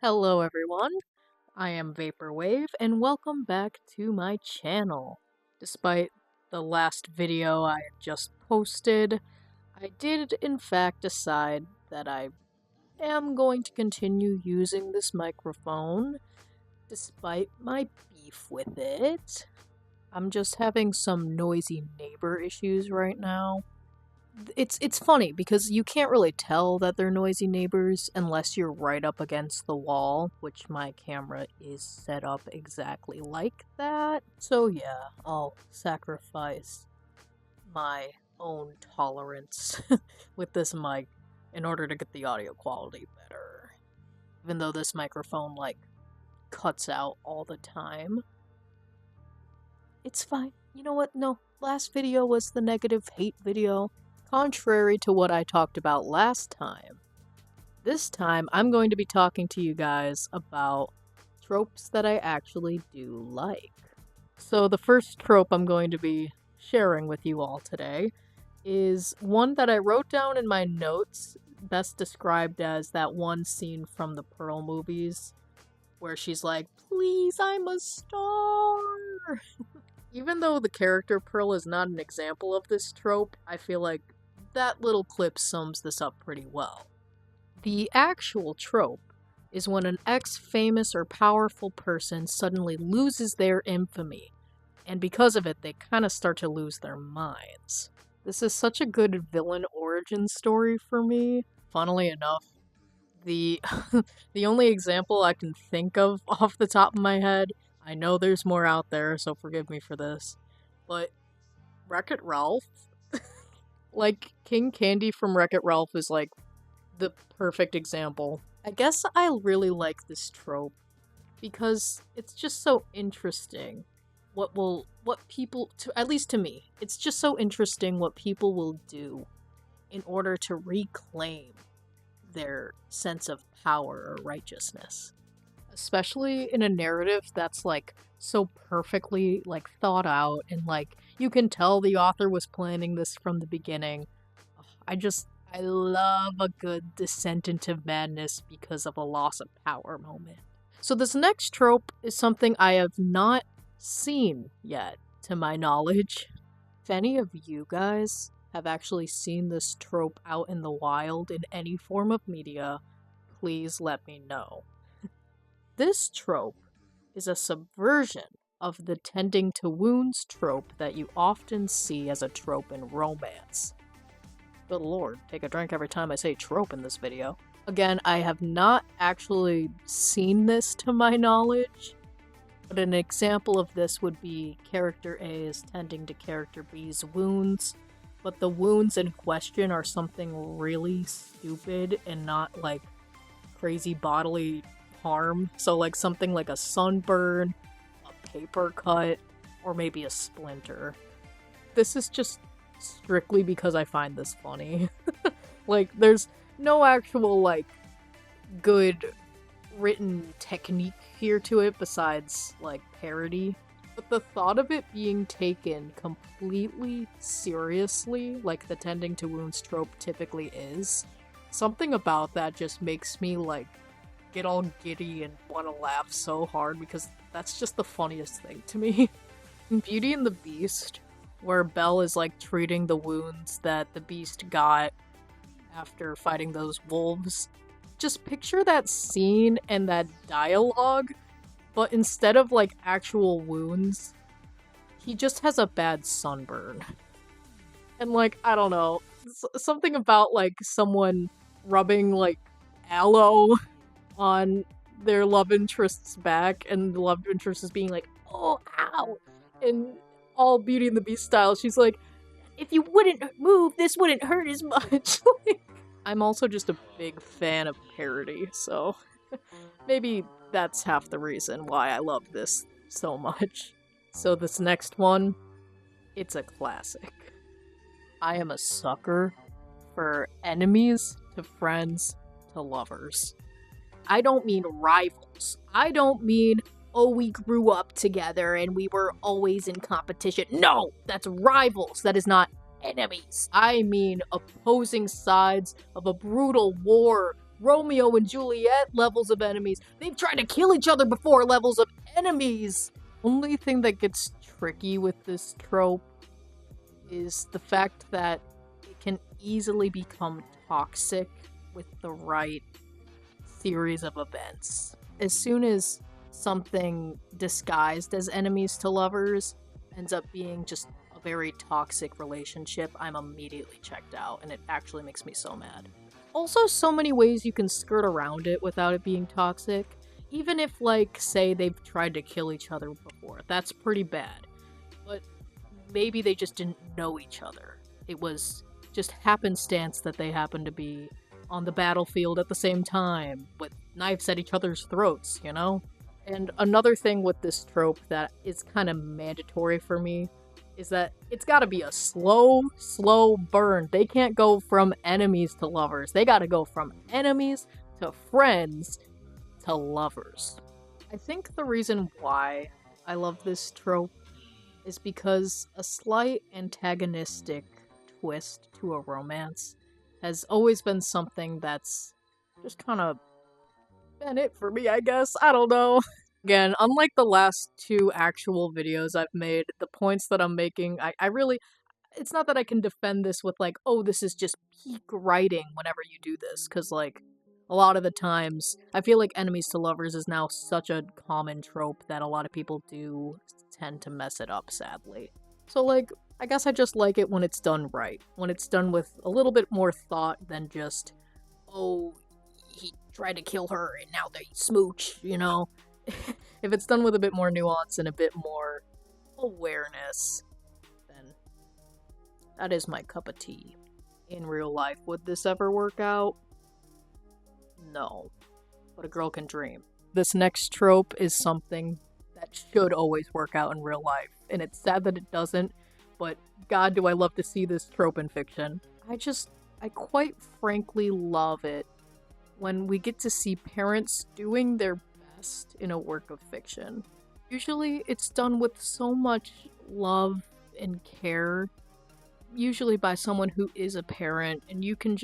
Hello everyone, I am Vaporwave and welcome back to my channel. Despite the last video I just posted, I did in fact decide that I am going to continue using this microphone despite my beef with it. I'm just having some noisy neighbor issues right now. It's funny because you can't really tell that they're noisy neighbors unless you're right up against the wall, which my camera is set up exactly like that. So yeah, I'll sacrifice my own tolerance with this mic in order to get the audio quality better. Even though this microphone cuts out all the time. It's fine. You know what? No, last video was the negative hate video. Contrary to what I talked about last time, this time I'm going to be talking to you guys about tropes that I actually do like. So the first trope I'm going to be sharing with you all today is one that I wrote down in my notes, best described as that one scene from the Pearl movies where she's like, "Please, I'm a star!" Even though the character Pearl is not an example of this trope, I feel like that little clip sums this up pretty well. The actual trope is when an ex-famous or powerful person suddenly loses their infamy, and because of it, they kind of start to lose their minds. This is such a good villain origin story for me. Funnily enough, the the only example I can think of off the top of my head, I know there's more out there, so forgive me for this, but Wreck-It Ralph, like, King Candy from Wreck-It Ralph is, like, the perfect example. I guess I really like this trope because it's just so interesting what people, at least to me, it's just so interesting what people will do in order to reclaim their sense of power or righteousness. Especially in a narrative that's, like, so perfectly, like, thought out and, like, you can tell the author was planning this from the beginning. I love a good descent into madness because of a loss of power moment. So this next trope is something I have not seen yet, to my knowledge. If any of you guys have actually seen this trope out in the wild in any form of media, please let me know. This trope is a subversion of the tending to wounds trope that you often see as a trope in romance. Good lord, take a drink every time I say trope in this video. Again, I have not actually seen this to my knowledge, but an example of this would be character A is tending to character B's wounds, but the wounds in question are something really stupid and not like crazy bodily harm. So like something like a sunburn, a paper cut, or maybe a splinter. This is just strictly because I find this funny. Like, there's no actual, like, good written technique here to it besides, like, parody. But the thought of it being taken completely seriously, like the tending to wounds trope typically is, something about that just makes me, like, get all giddy and want to laugh so hard because that's just the funniest thing to me. In Beauty and the Beast, where Belle is like treating the wounds that the Beast got after fighting those wolves, just picture that scene and that dialogue, but instead of like actual wounds, he just has a bad sunburn. And like, I don't know, something about like someone rubbing like aloe on their love interest's back, and the love interest is being like, "Oh, ow!" And all Beauty and the Beast style, she's like, "If you wouldn't move, this wouldn't hurt as much." I'm also just a big fan of parody, so maybe that's half the reason why I love this so much. So this next one, it's a classic. I am a sucker for enemies to friends to lovers. I don't mean rivals. I don't mean, oh, we grew up together and we were always in competition. No, that's rivals. That is not enemies. I mean opposing sides of a brutal war Romeo and Juliet levels of enemies. They've tried to kill each other before levels of enemies. Only thing that gets tricky with this trope is the fact that it can easily become toxic with the right series of events. As soon as something disguised as enemies to lovers ends up being just a very toxic relationship, I'm immediately checked out, and it actually makes me so mad. Also, so many ways you can skirt around it without it being toxic. Even if, like, say they've tried to kill each other before, that's pretty bad. But maybe they just didn't know each other. It was just happenstance that they happened to be on the battlefield at the same time, with knives at each other's throats, you know? And another thing with this trope that is kind of mandatory for me is that it's gotta be a slow burn. They can't go from enemies to lovers. They gotta go from enemies to friends to lovers. I think the reason why I love this trope is because a slight antagonistic twist to a romance has always been something that's just kind of been it for me, I guess. I don't know. Again, unlike the last two actual videos I've made, the points that I'm making, I really, it's not that I can defend this with like, oh, this is just peak writing whenever you do this, because like, a lot of the times, I feel like enemies to lovers is now such a common trope that a lot of people do tend to mess it up, sadly. So like, I guess I just like it when it's done right. When it's done with a little bit more thought than just, oh, he tried to kill her and now they smooch, you know? If it's done with a bit more nuance and a bit more awareness, then that is my cup of tea. In real life, would this ever work out? No. But a girl can dream. This next trope is something that should always work out in real life, and it's sad that it doesn't, but god do I love to see this trope in fiction. I quite frankly love it when we get to see parents doing their best in a work of fiction. Usually it's done with so much love and care, usually by someone who is a parent, and you can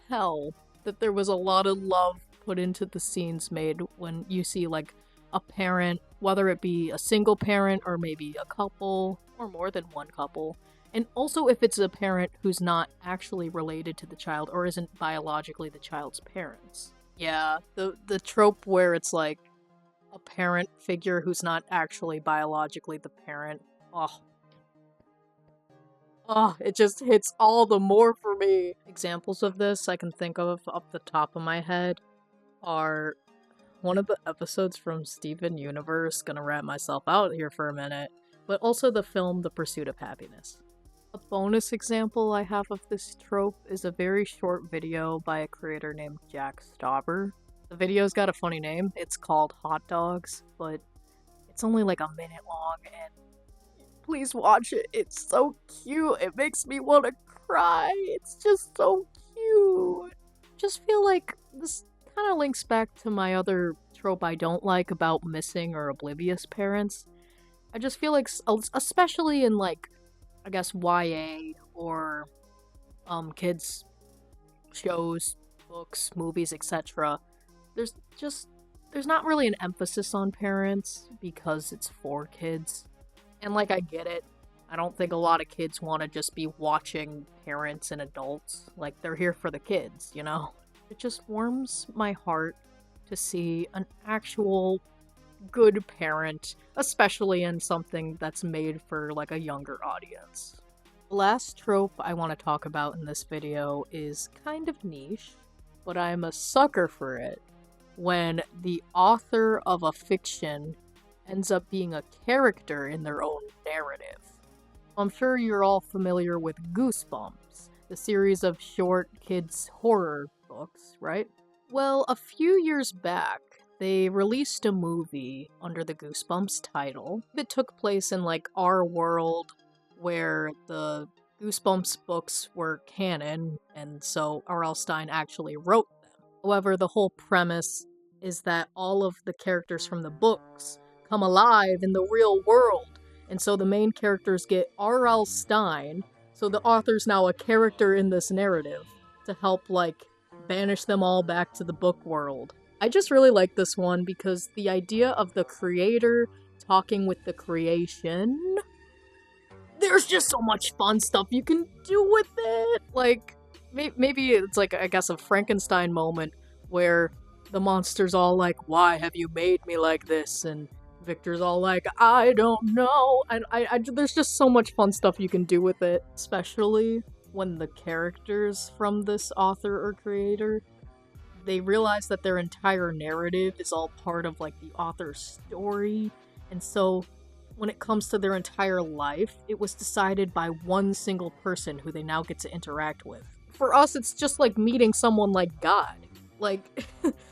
tell that there was a lot of love put into the scenes made when you see like a parent, whether it be a single parent or maybe a couple or more than one couple. And also if it's a parent who's not actually related to the child or isn't biologically the child's parents. Yeah, the trope where it's like a parent figure who's not actually biologically the parent. It just hits all the more for me. Examples of this I can think of off the top of my head are one of the episodes from Steven Universe, gonna wrap myself out here for a minute, but also the film The Pursuit of Happiness. A bonus example I have of this trope is a very short video by a creator named Jack Stauber. The video's got a funny name, it's called Hot Dogs, but it's only like a minute long, and please watch it, it's so cute, it makes me want to cry, it's just so cute. Just feel like this kind of links back to my other trope I don't like about missing or oblivious parents. I just feel like, especially in like, I guess YA or kids shows, books, movies, etc. There's not really an emphasis on parents because it's for kids. And like, I get it. I don't think a lot of kids want to just be watching parents and adults. Like, they're here for the kids, you know? It just warms my heart to see an actual good parent, especially in something that's made for like a younger audience. The last trope I want to talk about in this video is kind of niche, but I'm a sucker for it when the author of a fiction ends up being a character in their own narrative. I'm sure you're all familiar with Goosebumps, the series of short kids' horror books, right? Well, a few years back, they released a movie under the Goosebumps title that took place in like our world where the Goosebumps books were canon, and so R.L. Stine actually wrote them. However, the whole premise is that all of the characters from the books come alive in the real world, and so the main characters get R.L. Stine, so the author's now a character in this narrative to help like banish them all back to the book world. I just really like this one because the idea of the creator talking with the creation, there's just so much fun stuff you can do with it. Like, maybe it's like, I guess, a Frankenstein moment where the monster's all like, why have you made me like this? And Victor's all like, I don't know. And there's just so much fun stuff you can do with it, especially when the characters from this author or creator, they realize that their entire narrative is all part of like the author's story. And so when it comes to their entire life, it was decided by one single person who they now get to interact with. For us, it's just like meeting someone like God. Like,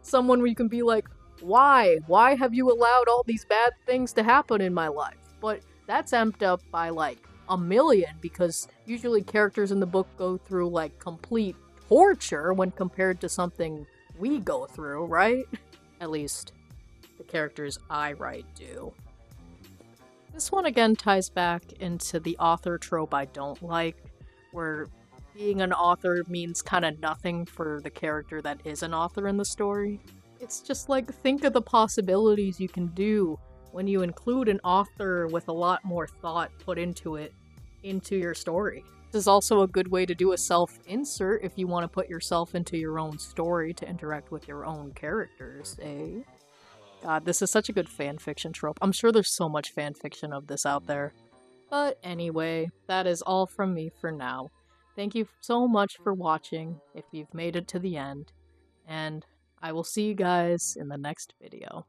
someone where you can be like, why? Why have you allowed all these bad things to happen in my life? But that's amped up by like a million, because usually characters in the book go through like complete torture when compared to something we go through, right? At least the characters I write do. This one again ties back into the author trope I don't like, where being an author means kind of nothing for the character that is an author in the story. It's just like, think of the possibilities you can do when you include an author with a lot more thought put into it, into your story. This is also a good way to do a self-insert if you want to put yourself into your own story to interact with your own characters, eh? God, this is such a good fanfiction trope. I'm sure there's so much fanfiction of this out there. But anyway, that is all from me for now. Thank you so much for watching, if you've made it to the end, and I will see you guys in the next video.